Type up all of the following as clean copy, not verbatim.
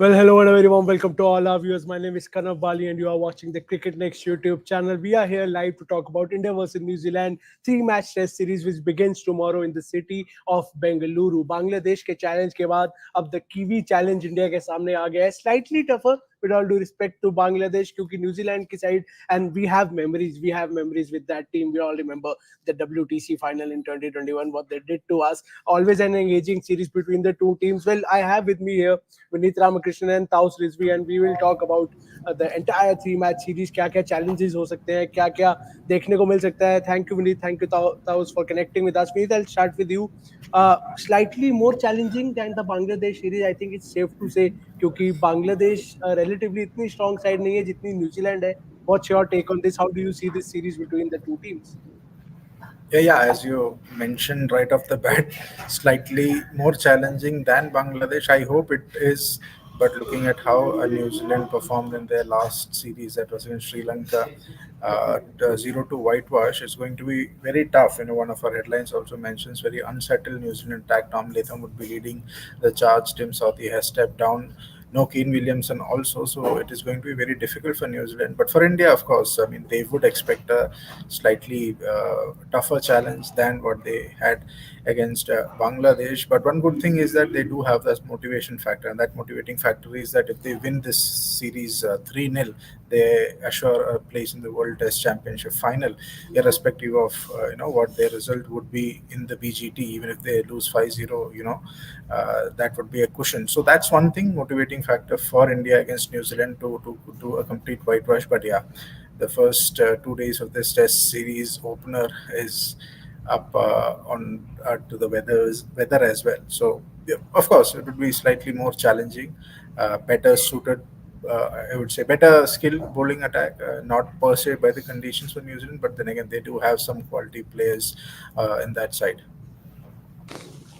Well, hello and a very warm welcome to all our viewers. My name is Kanav Bali and you are watching the CricketNext YouTube channel. We are here live to talk about India versus New Zealand three-match test series which begins tomorrow in the city of Bengaluru. Bangladesh के challenge के बाद अब the Kiwi challenge India के सामने आ गया है. Slightly tougher with all due respect to Bangladesh क्योंकि New Zealand की side and we have memories with that team. We all remember the WTC final in 2021 what they did to us. Always an engaging series between the two teams. Well, I have with me here Vineet Ramakrishnan and Taus Rizvi, and we will talk about the entire three-match series. क्या क्या challenges हो सकते हैं, क्या क्या देखने को मिल सकता है. Thank you Vineet, thank you Taus for connecting with us. Vineet, I'll start with you. Slightly more challenging than the Bangladesh series, I think it's safe to say, क्योंकि बांग्लादेश relatively इतनी strong side नहीं है जितनी New Zealand है. What's your take on this? How do you see this series between the two teams? Yeah, as you mentioned right off the bat, slightly more challenging than Bangladesh. I hope it is. But looking at how New Zealand performed in their last series, that was in Sri Lanka, 0 to whitewash, is going to be very tough. One of our headlines also mentions very unsettled New Zealand attack. Tom Latham would be leading the charge. Tim Southee has stepped down. No Kane Williamson also, so it is going to be very difficult for New Zealand. But for India, of course, I mean, they would expect a slightly tougher challenge than what they had against Bangladesh. But one good thing is that they do have that motivation factor, and that motivating factor is that if they win this series 3-0, they assure a place in the World Test Championship final, irrespective of what their result would be in the BGT. Even if they lose 5-0, that would be a cushion. So that's one thing, motivating factor for India against New Zealand to do a complete whitewash. But yeah, the first 2 days of this Test series opener is up on to the weather as well. So yeah, of course, it would be slightly more challenging, better suited. I would say better skill bowling attack, not per se by the conditions for New Zealand, but then again they do have some quality players in that side.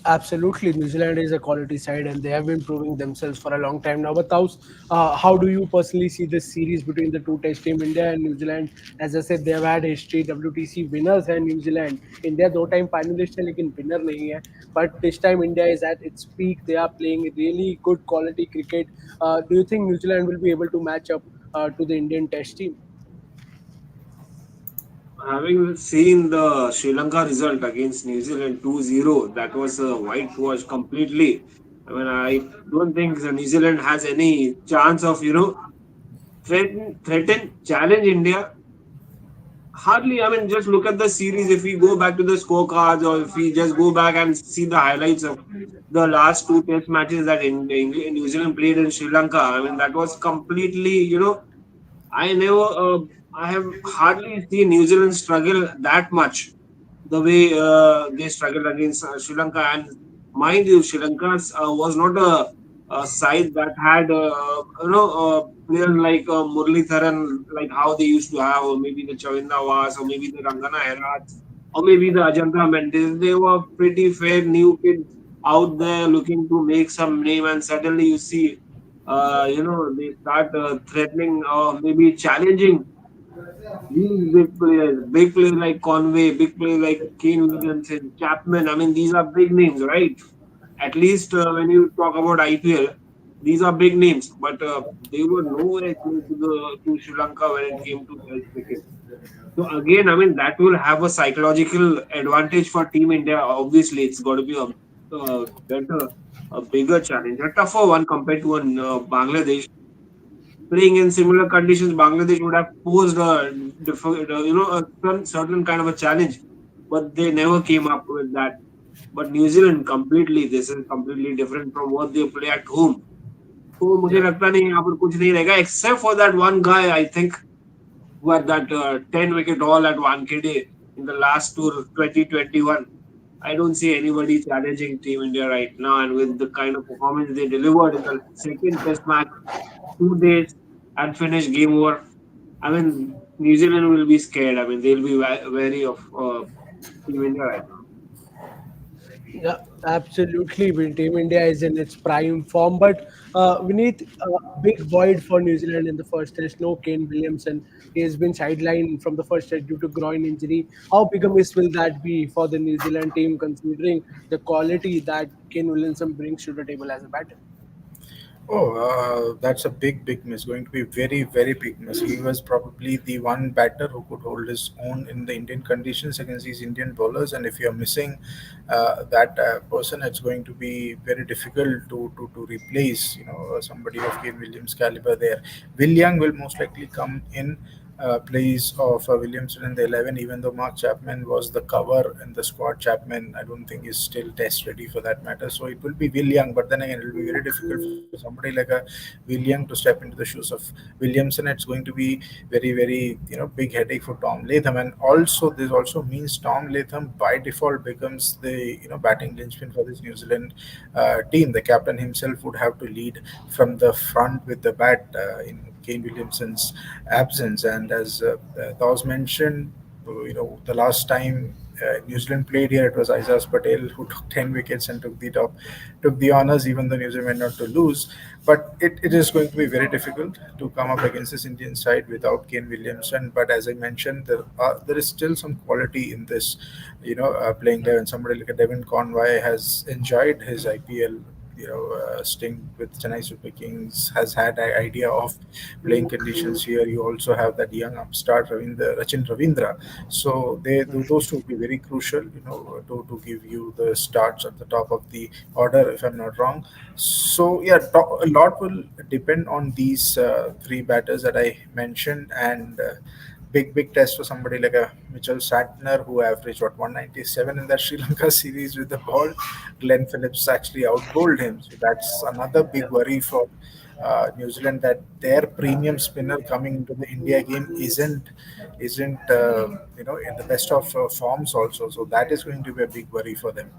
Absolutely, New Zealand is a quality side, and they have been proving themselves for a long time now. But Taus, how do you personally see this series between the two Test team, India and New Zealand? As I said, they have had history. WTC winners and New Zealand. India दो time finalist है, लेकिन winner नहीं है. But this time India is at its peak. They are playing really good quality cricket. Do you think New Zealand will be able to match up to the Indian Test team? Having seen the Sri Lanka result against New Zealand 2-0, that was a whitewash completely. I mean, I don't think the New Zealand has any chance of, challenge India. Hardly, I mean, just look at the series. If we go back to the scorecards or if we just go back and see the highlights of the last two test matches that New Zealand played in Sri Lanka, I mean, that was completely, I never, I have hardly seen New Zealand struggle that much the way they struggled against Sri Lanka. And mind you, Sri Lanka was not a side that had, players like Muralitharan, like how they used to have, or maybe the Chavinda Vas, or maybe the Rangana Herats, or maybe the Ajanta Mendes. They were pretty fair new kids out there looking to make some name, and suddenly you see they start threatening or maybe challenging these big players like Conway, big players like Kane Williamson, Chapman. I mean, these are big names, right? At least when you talk about IPL, these are big names, but they were nowhere close to Sri Lanka when it came to Test cricket. So again, I mean, that will have a psychological advantage for Team India. Obviously, it's got to be a better, a bigger challenge, a tougher one compared to Bangladesh playing in similar conditions. Bangladesh would have posed a certain kind of a challenge, but they never came up with that. But New Zealand completely, this is completely different from what they play at home. तो मुझे Yeah. लगता नहीं यहाँ पर कुछ नहीं रहेगा except for that one guy I think who had that 10 wicket haul at Wankhede in the last tour 2021. I don't see anybody challenging Team India right now, and with the kind of performance they delivered in the second Test match, 2 days and finish game over. I mean, New Zealand will be scared. I mean, they'll be wary of Team India right now. Yeah, absolutely. Well, Team India is in its prime form, but we need a big void for New Zealand in the first test. No Kane Williamson. He has been sidelined from the first test due to groin injury. How big a miss will that be for the New Zealand team, considering the quality that Kane Williamson brings to the table as a batter? Oh, that's a big miss. Going to be very big miss. He was probably the one batter who could hold his own in the Indian conditions against these Indian bowlers. And if you're missing that person, it's going to be very difficult to replace. Somebody of Kane Williams caliber there. Will Young will most likely come in place of Williamson in the 11, even though Mark Chapman was the cover in the squad. Chapman, I don't think, is still test ready for that matter. So it will be Will Young, but then again, it will be very difficult for somebody like a Will Young to step into the shoes of Williamson. It's going to be very big headache for Tom Latham, and also this also means Tom Latham by default becomes the batting linchpin for this New Zealand team. The captain himself would have to lead from the front with the bat in Kane Williamson's absence. And as Dawes mentioned, the last time New Zealand played here, it was Aizaz Patel who took 10 wickets and took the honors, even though New Zealand went on to lose. But it is going to be very difficult to come up against this Indian side without Kane Williamson. But as I mentioned, there is still some quality in this, playing there. And somebody like a Devin Conway has enjoyed his IPL stint with Chennai Super Kings, has had an idea of playing conditions here. You also have that young upstart Rachin Ravindra. So those two will be very crucial, to give you the starts at the top of the order, if I'm not wrong. So yeah, a lot will depend on these three batters that I mentioned, and big test for somebody like a Mitchell Santner, who averaged 197 in that Sri Lanka series with the ball. Glenn Phillips actually outbowled him, so that's another big worry for New Zealand, that their premium spinner coming into the India game isn't in the best of forms also. So that is going to be a big worry for them.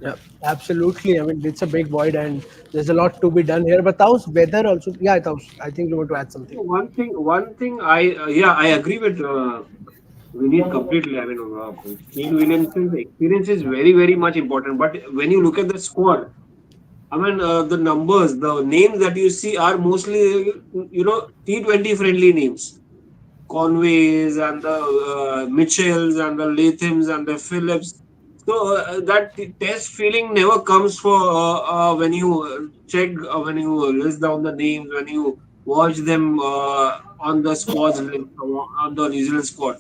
Yeah, absolutely. I mean, it's a big void, and there's a lot to be done here. But Taos, weather also. Yeah, Taos, I think you want to add something. One thing, I agree with Vinit completely. I mean, Kane Williamson's experience is very much important. But when you look at the squad, I mean, the numbers, the names that you see are mostly, T20 friendly names. Conways and the Mitchells and the Lathams and the Phillips. So that test feeling never comes for when you check, when you list down the names, when you watch them on the squads list, on the New Zealand squad.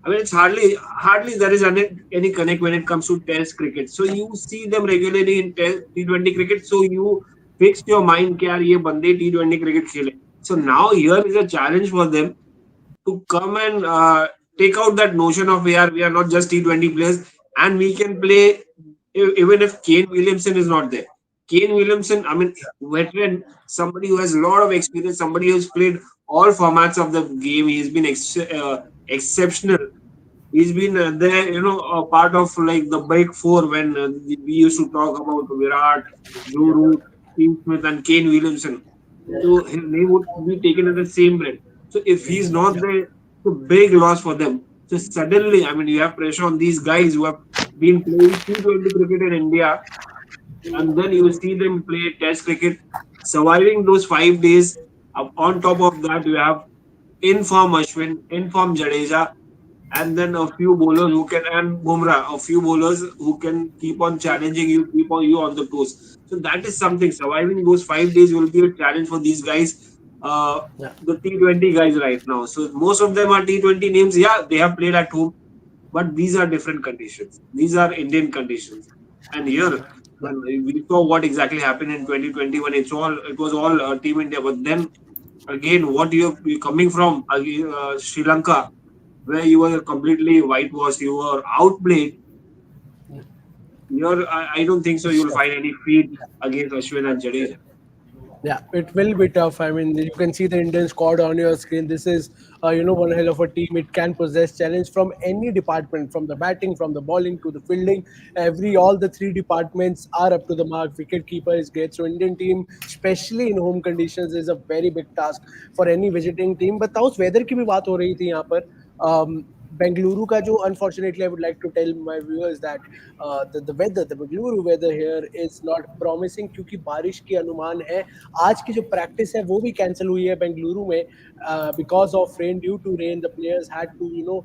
I mean, it's hardly there is any connect when it comes to Test cricket. So you see them regularly in T20 cricket. So you fixed your mind, कि यार ये बंदे T20 cricket खेले. So now here is a challenge for them to come and take out that notion of we are not just T20 players, and we can play even if Kane Williamson is not there. Kane Williamson, I mean, veteran, somebody who has a lot of experience, somebody who's played all formats of the game. He's been exceptional. He's been there, a part of like the big four when we used to talk about Virat, Joe Root, Steve Smith, and Kane Williamson. So his name would be taken in the same breath. So if he's not there, it's a big loss for them. So suddenly, I mean, you have pressure on these guys who have been playing T20 cricket in India, and then you see them play Test cricket, surviving those 5 days. On top of that, you have inform Ashwin, inform Jadeja, and then a few bowlers who can, and Bumrah, a few bowlers who can keep on challenging you, keep on you on the toes. So that is something. Surviving those 5 days will be a challenge for these guys, uh, Yeah, the T20 guys right now. So most of them are T20 names. Yeah, they have played at home, but these are different conditions. These are Indian conditions. And here, yeah. when we saw what exactly happened in 2021, it was all Team India. But then again, what you're coming from Sri Lanka, where you were completely whitewashed, you were outplayed. I don't think so. It's You'll tough. find any feed against Ashwin and Jadeja. Yeah, it will be tough. I mean, you can see the Indian squad on your screen. This is, one hell of a team. It can possess challenge from any department, from the batting, from the bowling to the fielding. All the three departments are up to the mark. Wicket keeper is great. So Indian team, especially in home conditions, is a very big task for any visiting team. But taus weather की भी बात हो रही थी यहाँ पर. बेंगलुरु का जो unfortunately I would like to tell my viewers that the Bengaluru weather here is not promising क्योंकि बारिश की अनुमान है. आज की जो प्रैक्टिस है वो भी कैंसिल हुई है बेंगलुरु में because of rain. Due to rain, the players had to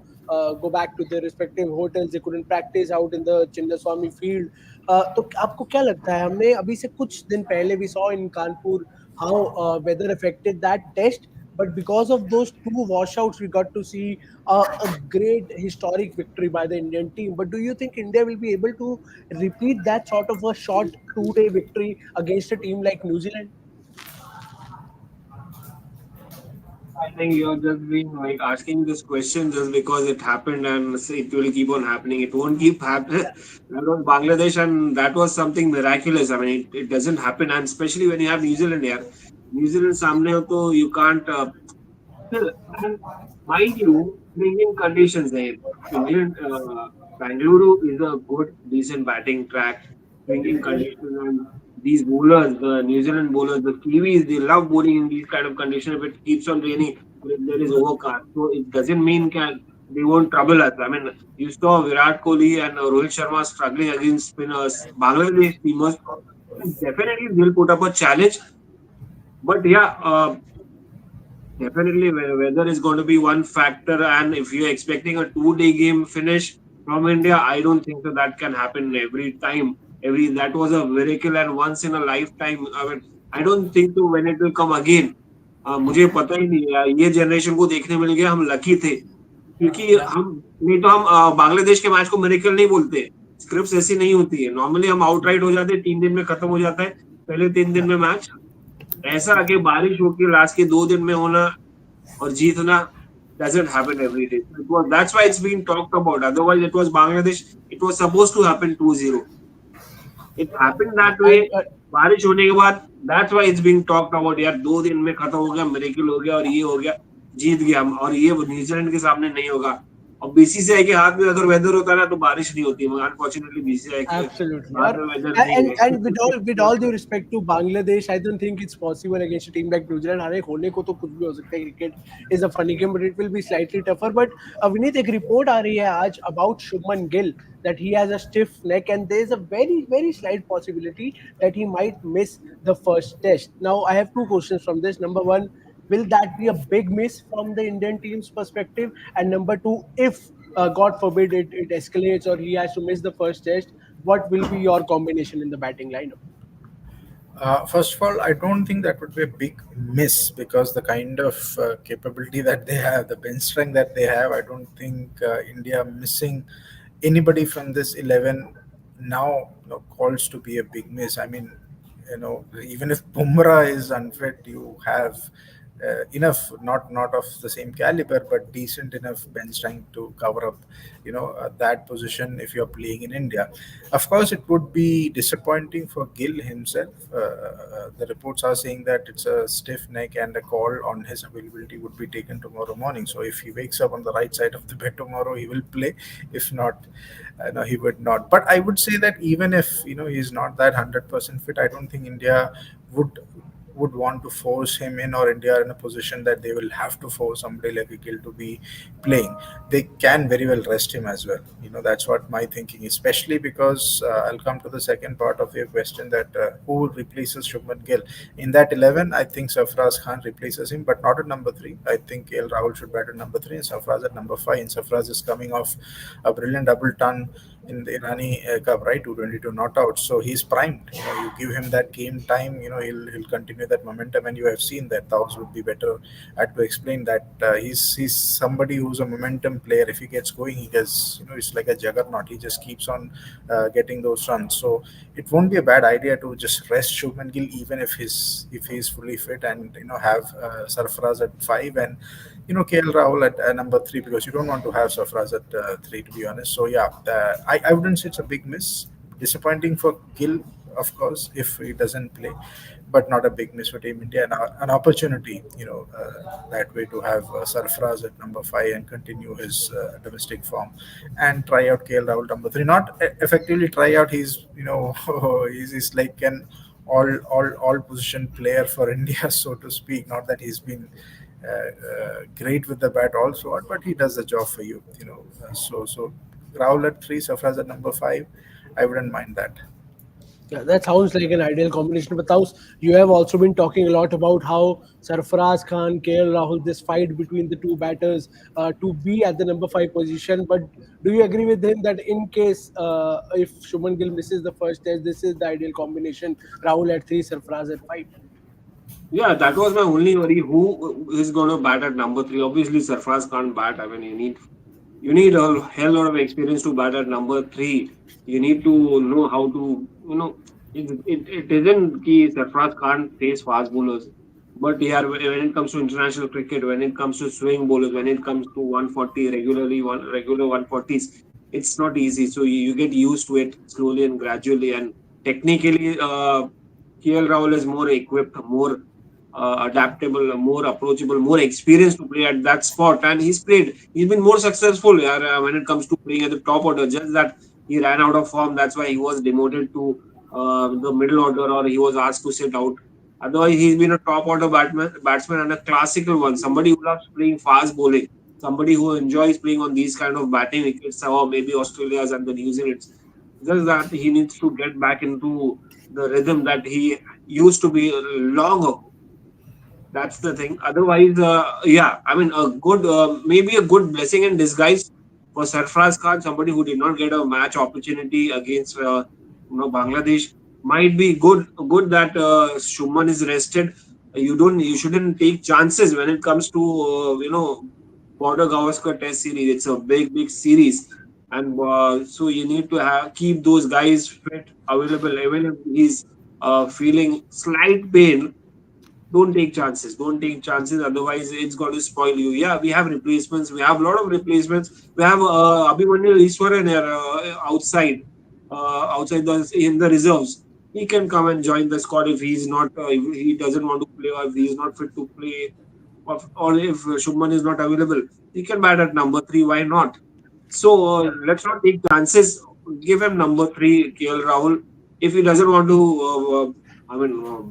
go back to their respective hotels. They couldn't practice out in the Chinnaswamy field. तो आपको क्या लगता है, हमने अभी से कुछ दिन पहले we saw in Kanpur how weather affected that test, but because of those two washouts we got to see a great historic victory by the Indian team. But do you think India will be able to repeat that sort of a short 2-day victory against a team like New Zealand? I think you're just being like asking this question just because it happened and it will keep on happening. It won't keep happening. That was Bangladesh and that was something miraculous. I mean, it doesn't happen, and especially when you have New Zealand here. New Zealand सामने हो तो you can't. Still, and mind you, swinging conditions there. England, Bengaluru is a good, decent batting track. Swinging conditions and these bowlers, the New Zealand bowlers, the Kiwis, they love bowling in these kind of conditions. If it keeps on raining, if there is overcast, so it doesn't mean can they won't trouble us. I mean, you saw Virat Kohli and Rohit Sharma struggling against spinners. Bangladesh teamers definitely will put up a challenge. But yeah, definitely, weather is going to be one factor, and if you're expecting a two-day game finish from India, I don't think that that can happen every time. Every that was a miracle and once in a lifetime. I mean, I don't think so when it will come again. मुझे पता ही नहीं यार, ये generation को देखने मिल गया, हम lucky थे क्योंकि हम नहीं तो हम बांग्लादेश के मैच को मिरेकल नहीं बोलते। स्क्रिप्ट ऐसी नहीं होती है, नॉर्मली हम आउटराइट हो जाते हैं, 3 दिन में खत्म हो जाता है, पहले 3 दिन में मैच। ऐसा आगे बारिश होकर लास्ट के 2 दिन में होना or jeetna doesn't happen every day. That's why it's been talked about. Otherwise, it was Bangladesh. It was supposed to happen 2-0. It happened that way. And बारिश होने के बाद that's why it's being talked about. यार 2 दिन में खत्म हो गया, मिरेकल हो गया और ये हो गया, जीत गया हम, और ये न्यूजीलैंड के सामने नहीं होगा। और बीसीसीआई के हाथ में अगर वेदर होता ना तो बारिश नहीं होती, मगर अनफॉर्चुनेटली बीसीसीआई के absolutely. हाथ में वेदर नहीं And है। with all due respect to Bangladesh, I don't think it's possible against a team like New Zealand. हारे खोने को तो कुछ भी हो सकता है. Cricket is a funny game, but it will be slightly tougher. But Vineet, एक report आ रही है आज about Shubman Gill that he has a stiff neck and there is a very slight possibility that he might miss the first test. Now I have two questions from this. Number one, will that be a big miss from the Indian team's perspective? And number two, if God forbid it escalates or he has to miss the first test, what will be your combination in the batting lineup? First of all, I don't think that would be a big miss because the kind of capability that they have, the bench strength that they have, I don't think India missing anybody from this 11 now, calls to be a big miss. I mean, even if Bumrah is unfit, you have enough, not of the same caliber, but decent enough bench strength to cover up, that position if you're playing in India. Of course, it would be disappointing for Gill himself. The reports are saying that it's a stiff neck and a call on his availability would be taken tomorrow morning. So if he wakes up on the right side of the bed tomorrow, he will play. If not, no, he would not. But I would say that even if he's not that 100% fit, I don't think India would would want to force him in, or India are in a position that they will have to force somebody like a Gill to be playing. They can very well rest him as well. That's what my thinking is, especially because I'll come to the second part of your question that who replaces Shubman Gill. In that 11, I think Sarfaraz Khan replaces him, but not at number 3. I think Rahul should bat at number 3 and Sarfaraz at number 5. And Sarfaraz is coming off a brilliant double ton in the Irani Cup, right? 222 not out. So he's primed. You give him that game time, he'll continue that momentum. And you have seen that Taos would be better at to explain that he's somebody who's a momentum player. If he gets going, he gets, it's like a juggernaut. He just keeps on getting those runs. So it won't be a bad idea to just rest Shubman Gill even if he's fully fit, and have Sarfaraz at 5 and KL Rahul at number 3, because you don't want to have Sarfaraz at 3, to be honest. So yeah, I wouldn't say it's a big miss. Disappointing for Gill, of course, if he doesn't play, but not a big miss for Team India. And an opportunity, that way to have Sarfaraz at number 5 and continue his domestic form and try out KL Rahul number 3. Not effectively try out. He's he's like an all position player for India, so to speak. Not that he's been great with the bat also, but he does the job for you. So Rahul at 3, Sarfaraz at number 5. I wouldn't mind that. Yeah, that sounds like an ideal combination. But Taus, you have also been talking a lot about how Sarfaraz Khan, KL Rahul, this fight between the two batters to be at the number five position. But do you agree with him that in case if Shubman Gill misses the first test, this is the ideal combination? Rahul at three, Sarfaraz at five. Yeah, that was my only worry. Who is going to bat at number three? Obviously, Sarfraz can't bat. I mean, you need a hell lot of experience to bat at number three. You need to know how to, it isn't key Sarfraz can't face fast bowlers. But yeah, when it comes to international cricket, when it comes to swing bowlers, when it comes to 140 regularly, regular 140s, it's not easy. So you get used to it slowly and gradually. And technically, KL Rahul is more equipped, more adaptable, more approachable, more experienced to play at that spot. And he's been more successful when it comes to playing at the top order. Just that he ran out of form. That's why he was demoted to the middle order, or he was asked to sit out. Otherwise, he's been a top order batsman and a classical one. Somebody who loves playing fast bowling, somebody who enjoys playing on these kind of batting wickets, or maybe Australia's and the New Zealand's. Just that he needs to get back into the rhythm that he used to be long ago. That's the thing. Otherwise, yeah, I mean, maybe a good blessing in disguise for Sarfraz Khan, somebody who did not get a match opportunity against, Bangladesh, might be good. Good that Shuman is rested. You shouldn't take chances when it comes to, Border Gavaskar Test series. It's a big, big series, and so you need to keep those guys fit, available, even if he's feeling slight pain. Don't take chances. Don't take chances. Otherwise, it's going to spoil you. Yeah, we have replacements. We have a lot of replacements. We have Abhimanyu Easwaran here outside in the reserves. He can come and join the squad if he's not, if he doesn't want to play, or if he's not fit to play, or if Shubman is not available. He can bat at number three. Why not? So let's not take chances. Give him number three, KL Rahul. If he doesn't want to,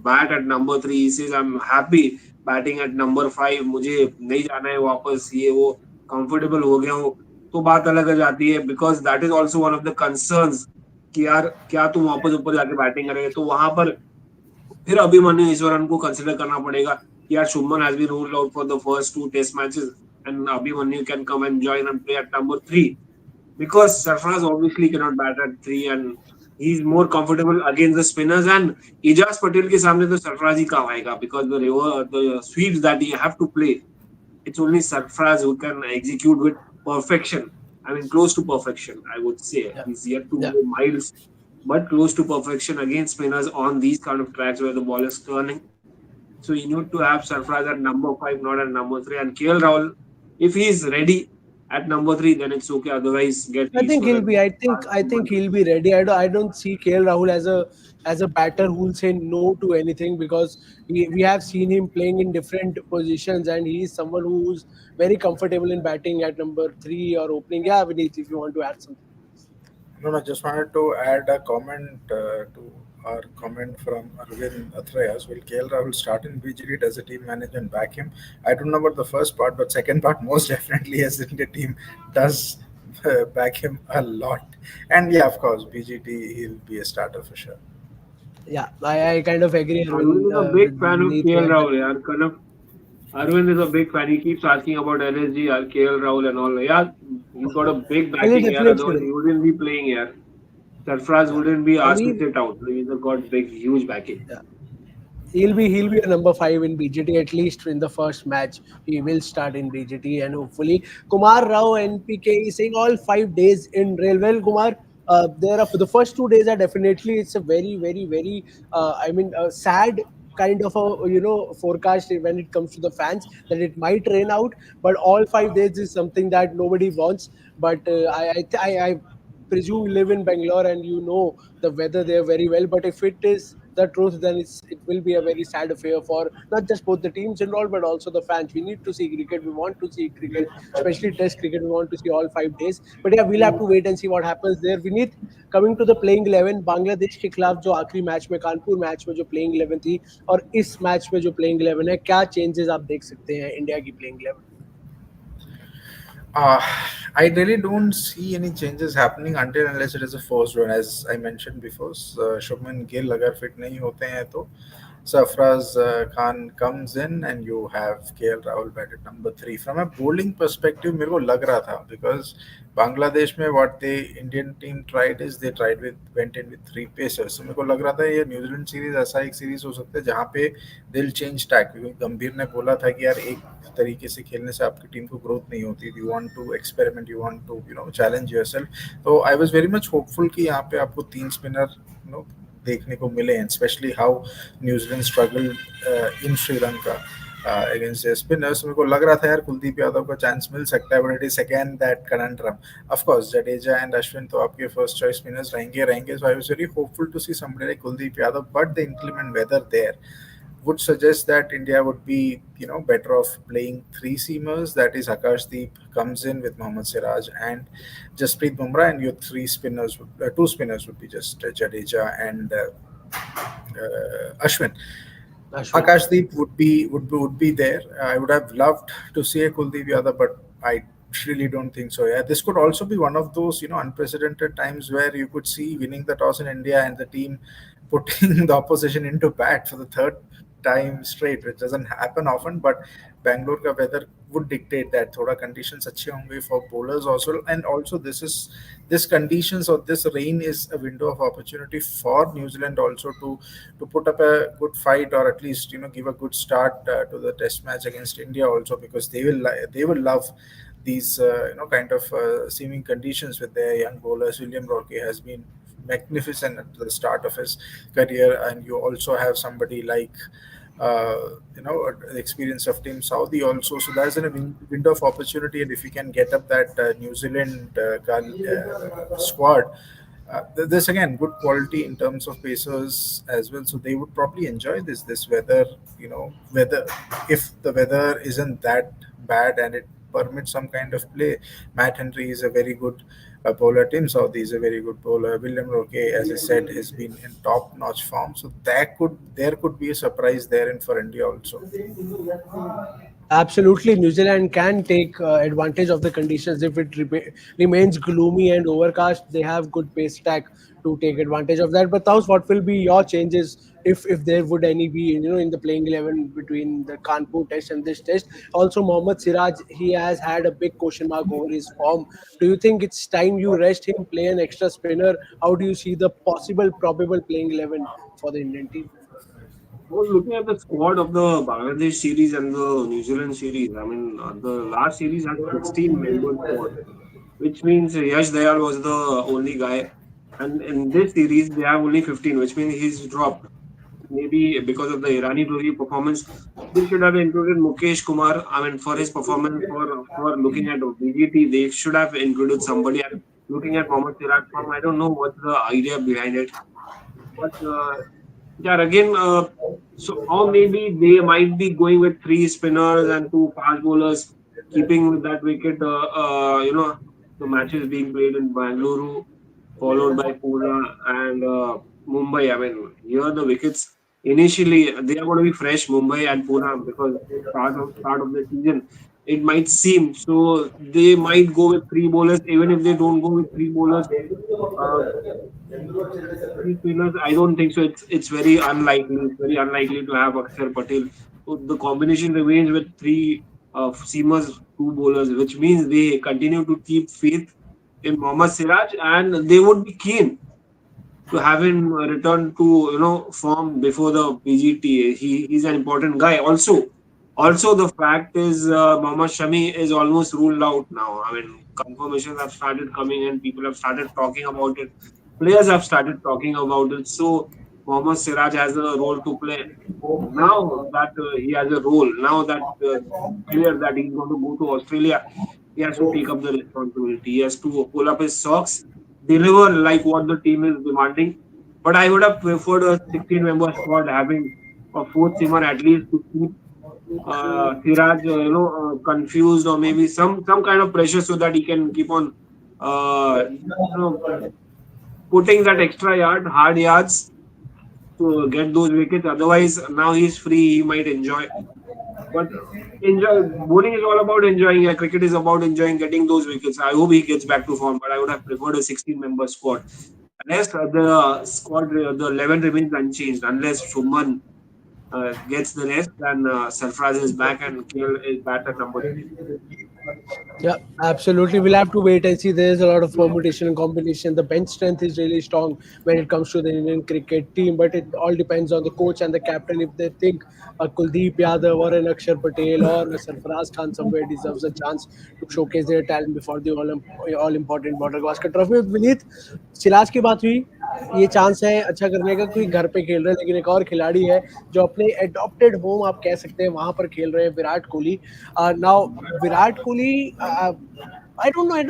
bat at number three, he says, I'm happy batting at number five. मुझे नहीं जाना है वापस, ये वो comfortable हो गया हूँ, तो बात अलग आ जाती है. Because that is also one of the concerns कि यार क्या तुम वापस ऊपर जाके बैटिंग करेंगे. तो वहां पर फिर अभिमन्यु ईश्वरन को कंसिडर करना पड़ेगा कि यार Shubman has been ruled out for the first two test matches, and Abhimanyu can come and join and play at number three. Because Sarfraz obviously cannot bat at three, and he's more comfortable against the spinners. And Ijaz Patel के सामने तो Sarfraz ही काम आएगा, because the sweeps that you have to play, it's only Sarfraz who can execute with perfection. I mean, close to perfection, I would say. Yeah. He's yet to Yeah. go miles, but close to perfection against spinners on these kind of tracks where the ball is turning. So you need to have Sarfraz at number five, not at number three. And KL Rahul, if he's ready at number three, then it's okay. Otherwise, get I think he'll Easwaran. be. I think he'll be ready. I don't see KL Rahul as a batter who'll say no to anything, because we have seen him playing in different positions, and he's someone who's very comfortable in batting at number three or opening. Yeah, Vineet, if you want to add something. No, no, just wanted to add a comment to our comment from Arvind Athrayas. Will KL Rahul start in BGT? Does the team management back him? I don't know about the first part, but second part, most definitely, as in the team does back him a lot. And yeah, of course, BGT, he'll be a starter for sure. Yeah, I kind of agree, Arvind Arvind, is a big with fan of Vineet KL here. That Rahul. यार kind of Arvind is a big fan. He keeps asking about LSG, KL Rahul and all. Yeah, he's got a big well, he backing here. definitely Otherwise, will. he wouldn't be playing here. Sarfraz Yeah, wouldn't be and asked to he sit out. He's got big, huge backing. yeah. He'll be a number five in BGT, at least in the first match. He will start in BGT, and hopefully Kumar Rao NPK is saying all 5 days in rail. Well, Kumar, there are the first 2 days are definitely, it's a very very very sad kind of a forecast when it comes to the fans, that it might rain out, but all 5 days is something that nobody wants. But I presume you live in Bangalore and you know the weather there very well. But if it is the truth, then it will be a very sad affair for not just both the teams involved, but also the fans. We need to see cricket. We want to see cricket, especially Test cricket. We want to see all 5 days. But yeah, we'll have to wait and see what happens there. We need, coming to the playing 11, Bangladesh के खिलाफ जो आखिरी match में, Kanpur match में जो playing 11 थी, और इस मैच में जो प्लेइंग 11 है, क्या चेंजेस आप देख सकते हैं इंडिया की playing 11? Uh, I really don't see any changes happening until unless it is a forced one. As I mentioned before, Shubman Gill अगर fit नहीं होते हैं तो Sarfraz Khan comes in and you have KL Rahul bat at number three. From a bowling perspective, मेरे को लग रहा था because Bangladesh में what the Indian team tried is they tried with went in with three pacers. So मेरे को लग रहा था ये न्यूजीलैंड सीरीज ऐसा एक सीरीज हो सकता है जहाँ पे they'll change tack. क्योंकि गंभीर ने बोला था कि यार एक तरीके से खेलने से आपकी टीम को ग्रोथ नहीं होती. You want to experiment, you want to challenge yourself. So I was very much hopeful कि यहाँ पे आपको तीन स्पिनर देखने को मिले, and especially how New Zealand struggled in Sri Lanka against their spinners. मेरे को लग रहा था यार कुलदीप यादव को चांस मिल सकता है, but it is again that conundrum. Of course, Jadeja and Ashwin तो आपके first choice spinners रहेंगे. So I was very hopeful to see somebody like Kuldeep Yadav, but the inclement weather there would suggest that India would be, better off playing three seamers. That is, Akashdeep comes in with Mohammad Siraj and Jasprit Bumrah, and your three spinners, two spinners would be just Jadeja and Ashwin. Ashwin. Akashdeep would be there. I would have loved to see a Kuldeep Yadav, but I really don't think so. Yeah, this could also be one of those unprecedented times where you could see winning the toss in India and the team putting the opposition into bat for the third time straight, which doesn't happen often. But Bangalore ka weather would dictate that thoda conditions अच्छे होंगे for bowlers also, and also this conditions or this rain is a window of opportunity for New Zealand also to put up a good fight, or at least give a good start to the Test match against India also, because they will love these kind of seeming conditions with their young bowlers. William Roque has been magnificent at the start of his career, and you also have somebody like the experience of Team Saudi also. So there's a window of opportunity, and if you can get up that New Zealand squad, there's again good quality in terms of pacers as well. So they would probably enjoy this weather. Weather, if the weather isn't that bad and it permits some kind of play. Matt Henry is a very good bowler. Tim Southey is a very good bowler. William Roque, as I said, has been in top-notch form. So there could be a surprise there in for India also. Absolutely, New Zealand can take advantage of the conditions if it remains gloomy and overcast. They have good pace attack to take advantage of that. But Taus, what will be your changes if there would any be in the playing 11 between the Kanpur Test and this Test? Also, Mohammad Siraj, he has had a big question mark over his form. Do you think it's time you rest him, play an extra spinner? How do you see the possible, probable playing 11 for the Indian team? I was looking at the squad of the Bangladesh series and the New Zealand series. I mean, the last series had 16 member squad, which means Yash Dayal was the only guy. And in this series, they have only 15, which means he's dropped. Maybe because of the Irani Touri performance, they should have included Mukesh Kumar. I mean, for his performance, for looking at BGT, they should have included somebody. And looking at Mohammad Siraj form, I don't know what's the idea behind it. But yeah, again, or maybe they might be going with three spinners and two fast bowlers, keeping with that wicket. The matches being played in Bengaluru, followed by Pune and Mumbai. I mean, here the wickets initially they are going to be fresh, Mumbai and Pune, because start of the season. It might seem so they might go with three bowlers. Even if they don't go with three bowlers, uh, three spinners, I don't think so. It's very unlikely. It's very unlikely to have Akshar Patel. So the combination remains with three seamers, two bowlers, which means they continue to keep faith in Mohammad Siraj, and they would be keen to have him return to form before the PGT. He's an important guy. Also the fact is Mohammad Shami is almost ruled out now. I mean, confirmations have started coming in. People have started talking about it. Players have started talking about it. So Mohammad Siraj has a role to play. Now that he has a role, now that clear that he's going to go to Australia, he has to take up the responsibility. He has to pull up his socks, deliver like what the team is demanding. But I would have preferred a 16-member squad having a fourth seamer at least to keep Siraj, confused, or maybe some kind of pressure so that he can keep on, putting that extra hard yards to get those wickets. Otherwise, now he's free. He might enjoy But enjoy bowling is all about enjoying. Yeah, cricket is about enjoying getting those wickets. I hope he gets back to form, but I would have preferred a 16-member squad. Rest the squad, the 11 remains unchanged unless Shubman gets the rest and Sarfraz is back and KL is back at number 3. Yeah, absolutely. We'll have to wait and see. There's a lot of permutation and combination. The bench strength is really strong when it comes to the Indian cricket team, but it all depends on the coach and the captain. If they think Kuldeep Yadav or an Akshar Patel or a Sarfaraz Khan somewhere deserves a chance to showcase their talent before the all important border Gavaskar Trophy. Vineet, Siraj की बात हुई. ये chance है अच्छा करने का, कोई घर पे खेल रहा है, लेकिन एक और खिलाड़ी है जो अपने एडॉप्टेड होम आप कह सकते हैं वहां पर खेल रहे हैं, Virat Kohli. Now Virat Kohli, I don't know. I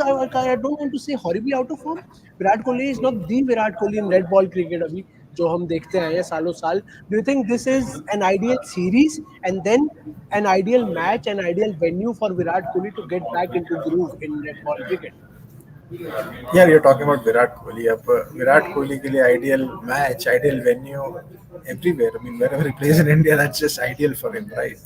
don't want to say horribly out of form. Virat Kohli is not the Virat Kohli in red ball cricket अभी जो हम देखते आए हैं सालों साल. Do you think this is an ideal series and then an ideal match, an ideal venue for Virat Kohli to get back into groove in red ball cricket? Yeah, you're talking about Virat Kohli. अब विराट कोहली के लिए ideal match, ideal venue everywhere. I mean, wherever he plays in India, that's just ideal for him, right?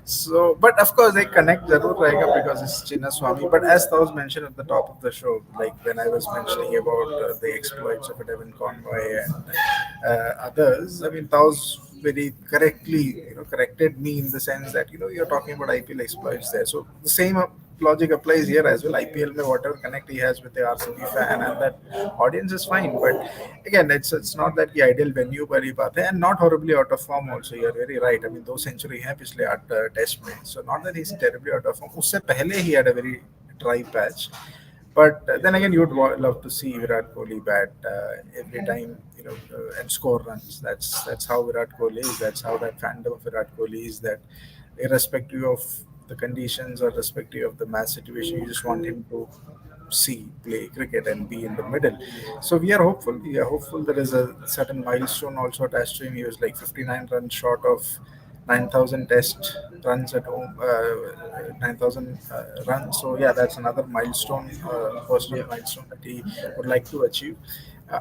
So, but of course, they connect जरूर रहेगा because it's Chinnaswamy. But as Taus mentioned at the top of the show, like when I was mentioning about the exploits of Devon Conway and others, I mean, Taus very correctly corrected me in the sense that you're talking about IPL exploits there. So the same logic applies here as well. IPL में whatever connect he has with the RCB fan and that audience is fine. But again, it's not that the ideal venue पर ही बात है, and not horribly out of form also. You're very right. I mean, 2 century हैं पिछले 8 test में, so not that he's terribly out of form. उससे पहले he had a very dry patch. But then again, you'd love to see Virat Kohli bat every time, and score runs. That's how Virat Kohli is. That's how that fandom of Virat Kohli is. That irrespective of the conditions or irrespective of the match situation, you just want him to see play cricket and be in the middle. So we are hopeful. We are hopeful. There is a certain milestone also attached to him. He was like 59 runs short of 9,000 test runs at home, 9,000 runs. So yeah, that's another milestone, personal Yeah. milestone that he would like to achieve.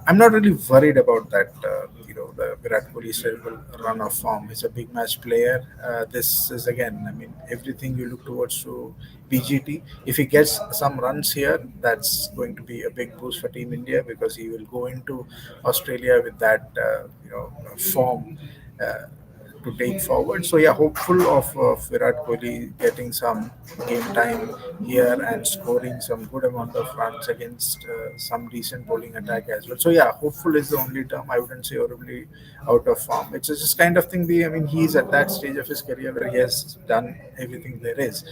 I'm not really worried about that. The Virat Kohli's terrible run of form. He's a big match player. This is again, I mean, everything you look towards to BGT. If he gets some runs here, that's going to be a big boost for Team India because he will go into Australia with that, form. To take forward. So yeah, hopeful of Virat Kohli getting some game time here and scoring some good amount of runs against some decent bowling attack as well. So yeah, hopeful is the only term. I wouldn't say horribly out of form. It's just kind of thing. I mean, he's at that stage of his career where he has done everything there is.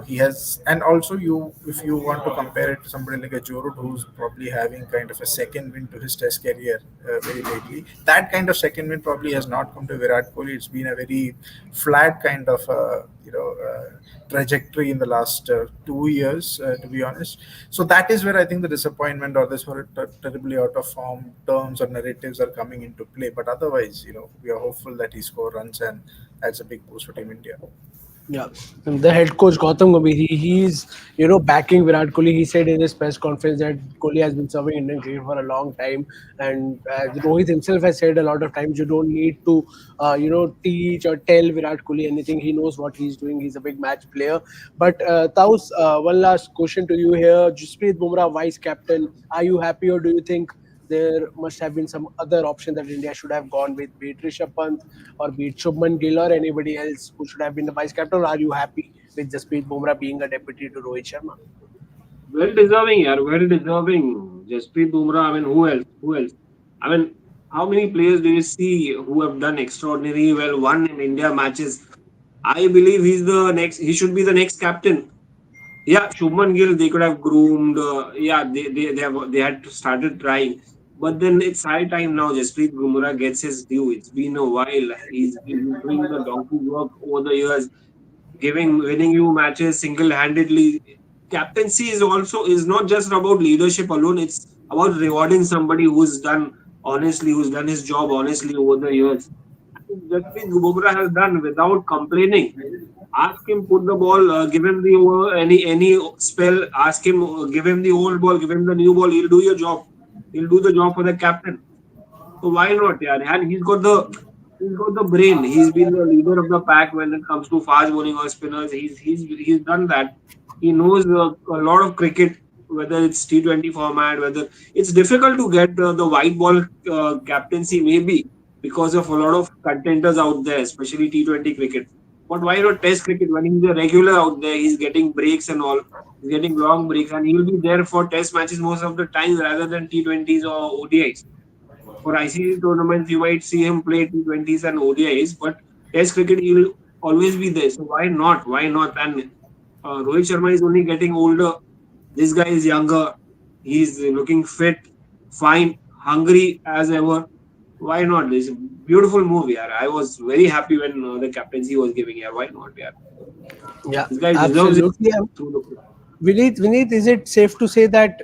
He has, and also if you want to compare it to somebody like a Joe Root who's probably having kind of a second win to his test career very lately, that kind of second win probably has not come to Virat Kohli. It's been a very flat kind of trajectory in the last 2 years, to be honest. So that is where I think the disappointment or this sort of terribly out of form terms or narratives are coming into play. But otherwise, we are hopeful that he score runs and that's a big boost for Team India. Yeah, and the head coach Gautam Gambhir, he's backing Virat Kohli. He said in his press conference that Kohli has been serving Indian cricket for a long time, and Rohit himself has said a lot of times you don't need to teach or tell Virat Kohli anything. He knows what he's doing. He's a big match player. But Taus, one last question to you here: Jasprit Bumrah, vice captain. Are you happy, or do you think there must have been some other option that India should have gone with, be it Rishabh Pant or be it Shubman Gill or anybody else who should have been the vice captain? Or are you happy with Jasprit Bumrah being a deputy to Rohit Sharma? Well deserving, yeah, well deserving. Jasprit Bumrah, I mean, who else? Who else? I mean, how many players do you see who have done extraordinarily well, won in India matches? I believe he should be the next captain. Yeah, Shubman Gill, they could have groomed. Yeah, they had started trying. But then it's high time now. Jasprit Bumrah gets his due. It's been a while. He's been doing the donkey work over the years, winning you matches single-handedly. Captaincy is not just about leadership alone. It's about rewarding somebody who's done honestly, who's done his job honestly over the years. Jasprit Bumrah has done without complaining. Ask him put the ball, give him the over, any spell. Ask him, give him the old ball, give him the new ball. He'll do your job. He'll do the job for the captain. So why not? Yeah, and he's got the He's got the brain. He's been the leader of the pack when it comes to fast bowling or spinners. He's done that. He knows a lot of cricket, whether it's T20 format, whether it's difficult to get the white ball captaincy, maybe because of a lot of contenders out there, especially T20 cricket. But why not Test cricket when he's a regular out there? He's getting breaks and all. He's getting long breaks, and he'll be there for Test matches most of the time rather than T20s or ODIs. For ICC tournaments, you might see him play T20s and ODIs, but Test cricket, he will always be there. So why not? Why not? And Rohit Sharma is only getting older. This guy is younger. He's looking fit, fine, hungry as ever. Why not? This is a beautiful move, yeah. I was very happy when the captaincy was giving. Yeah, why not? Yeah, Yeah, this guy deserves it absolutely. through the. Vineet, is it safe to say that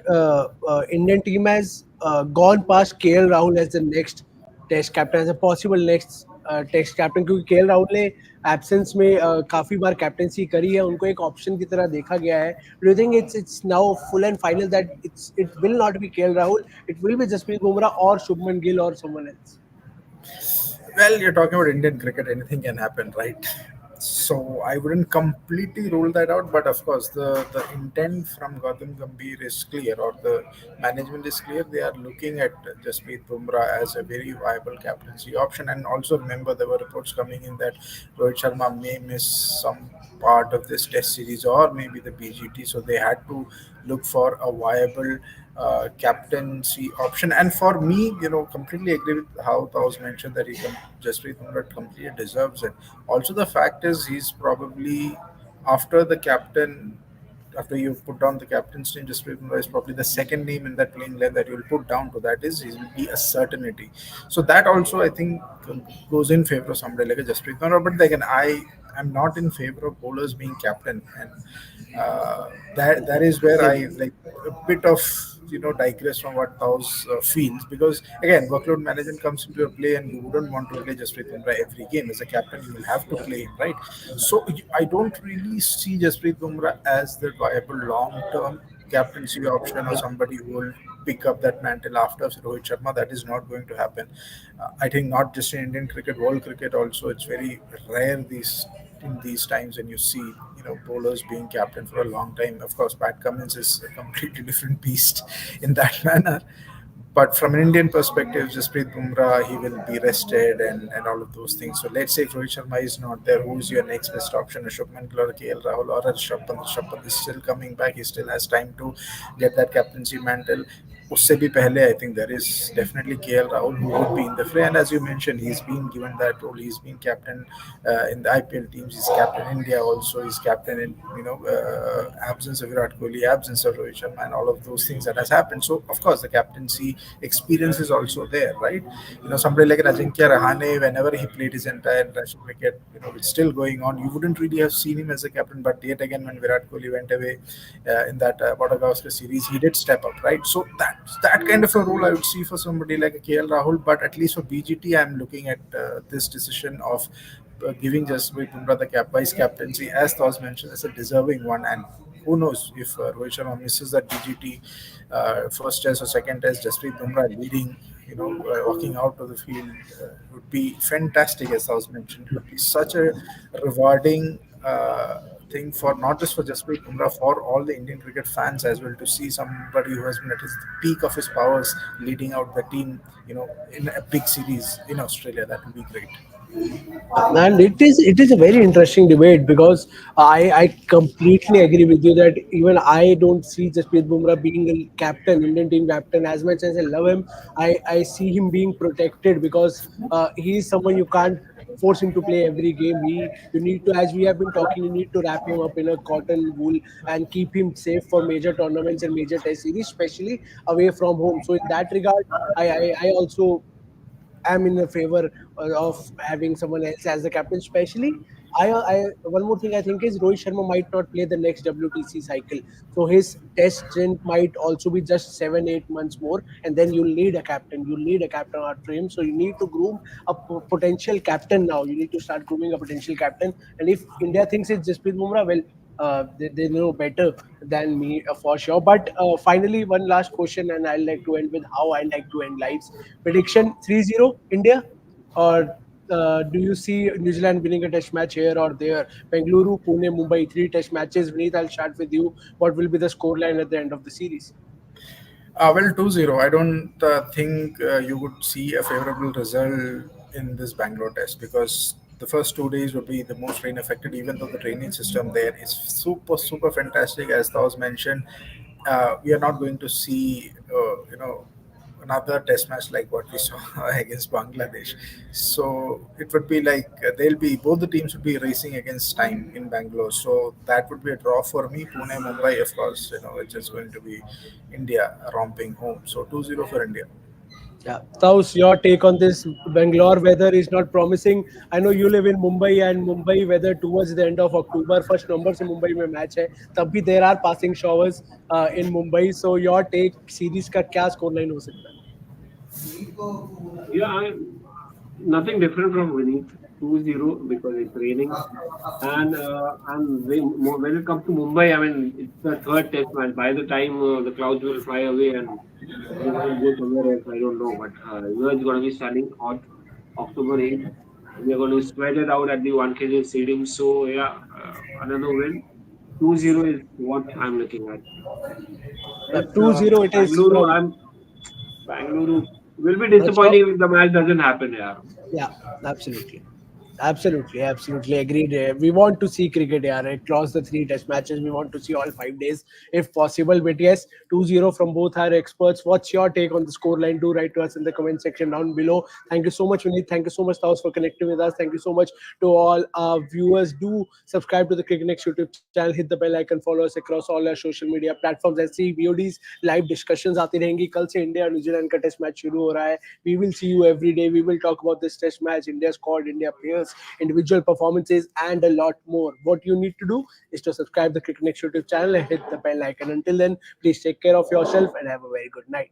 Indian team has gone past KL Rahul as the next test captain as a possible next test captain, क्योंकि KL Rahul ने absence में काफी बार captaincy करी है, उनको एक option की तरह देखा गया है. Do you think it's now full and final that it will not be KL Rahul, it will be Jasprit Bumrah और शुभमन गिल और someone else? Well, you're talking about Indian cricket, anything can happen, right? So I wouldn't completely rule that out, but of course, the intent from Gautam Gambhir is clear, or the management is clear. They are looking at Jasprit Bumrah as a very viable captaincy option. And also remember, there were reports coming in that Rohit Sharma may miss some part of this Test series or maybe the BGT, so they had to look for a viable captaincy option. And for me, completely agree with how Taos mentioned that Jasprit Bumrah completely deserves it. Also, the fact is he's probably after the captain. After you put down the captain's name, Jasprit Bumrah is probably the second name in that playing line that you'll put down to. That is, he will be a certainty. So that also, I think, goes in favor of somebody like a Jasprit Bumrah. But again, I am not in favor of bowlers being captain, and that is where I like a bit of digress from what Taos feels, because again workload management comes into your play, and you wouldn't want to play Jasprit Bumrah every game. As a captain, you will have to play him, right? So I don't really see Jasprit Bumrah as the viable long term captaincy option or somebody who will pick up that mantle after Rohit Sharma. That is not going to happen. I think not just in Indian cricket, world cricket also, it's very rare in these times when you see bowlers being captain for a long time. Of course, Pat Cummins is a completely different beast in that manner. But from an Indian perspective, Jasprit Bumrah, he will be rested and all of those things. So let's say if Rohit Sharma is not there, who's your next best option? A Shubman Gill or a KL Rahul or a Rishabh Pant? Rishabh Pant is still coming back. He still has time to get that captaincy mantle. उससे भी पहले I think there is definitely KL Rahul who would be in the fray, and as you mentioned, he's been given that role. He's been captain in the IPL teams. He's captain India also. He's captain in absence of Virat Kohli, absence of Rohit Sharma, and all of those things that has happened. So of course the captaincy experience is also there, right? Somebody like Ajinkya Rahane, whenever he played his entire international cricket, it's still going on. You wouldn't really have seen him as a captain, but yet again, when Virat Kohli went away in that Border series, he did step up, right? So that kind of a role I would see for somebody like a KL Rahul, but at least for BGT, I'm looking at this decision of giving Jasprit Bumrah the vice captaincy, as Thos mentioned, as a deserving one. And who knows if Rohit Sharma misses that BGT first test or second test, Jasprit Bumrah leading, walking out of the field would be fantastic, as Thos mentioned. It would be such a rewarding thing for not just for Jasprit Bumrah, for all the Indian cricket fans as well, to see somebody who has been at his peak of his powers leading out the team, in a big series in Australia. That would be great. And it is a very interesting debate, because I completely agree with you that even I don't see Jasprit Bumrah being a captain, Indian team captain. As much as I love him, I see him being protected, because he is someone you can't force him to play every game. You need to, as we have been talking, you need to wrap him up in a cotton wool and keep him safe for major tournaments and major test series, especially away from home. So in that regard, I also am in the favor of having someone else as the captain. Especially, one more thing I think is Rohit Sharma might not play the next WTC cycle, so his test stint might also be just 7-8 months more, and then you'll need a captain. You'll need a captain after him, so you need to groom a potential captain now. You need to start grooming a potential captain, and if India thinks it's Jasprit Bumrah, well. They know better than me for sure. But finally, one last question, and I'd like to end with how I like to end lives. Prediction 3-0 India, or do you see New Zealand winning a test match here or there? Bengaluru, Pune, Mumbai, three test matches. Vineet, I'll start with you. What will be the scoreline at the end of the series? Well, 2-0. I don't think you would see a favorable result in this Bangalore test because the first 2 days would be the most rain affected, even though the drainage system there is super, super fantastic. As Taos mentioned, we are not going to see, another test match like what we saw against Bangladesh. So it would be like they'll be both the teams would be racing against time in Bangalore. So that would be a draw for me. Pune, Mumbai, of course, it's just going to be India romping home. So 2-0 for India. Yeah, Taus, your take on this? Bangalore weather is not promising. I know you live in Mumbai, and Mumbai weather towards the end of October, first November से मुंबई में match है. तब भी there are passing showers in Mumbai. So your take series का क्या scoreline हो सकता है? Yeah, nothing different from winning 2-0 because it's raining. And when it comes to Mumbai, I mean, it's the third test match. By the time the clouds will fly away and we might go somewhere else, I don't know. But it's going to be starting hot October 8th. We are going to spread it out at the 1 kg stadium. So, yeah, another win. 2-0 is what I'm looking at. Yes, 2-0 it is Bangalore, from. Bangalore will be What's your? disappointing if the match doesn't happen. Yeah. Yeah, absolutely. Absolutely agreed. We want to see cricket, yeah, across the three test matches. We want to see all 5 days if possible. But yes, 2-0 from both our experts. What's your take on the scoreline? Do write to us in the comment section down below. Thank you so much, Vineet. Thank you so much, Taos, for connecting with us. Thank you so much to all our viewers. Do subscribe to the CricketNext YouTube channel. Hit the bell icon. Follow us across all our social media platforms. ऐसी VODs, live discussions आती रहेंगी. कल से India और New Zealand का test match शुरू हो रहा है. We will see you every day. We will talk about this test match, India's squad, India players, individual performances, and a lot more. What you need to do is to subscribe the CricketNext YouTube channel and hit the bell icon. Until then, please take care of yourself and have a very good night.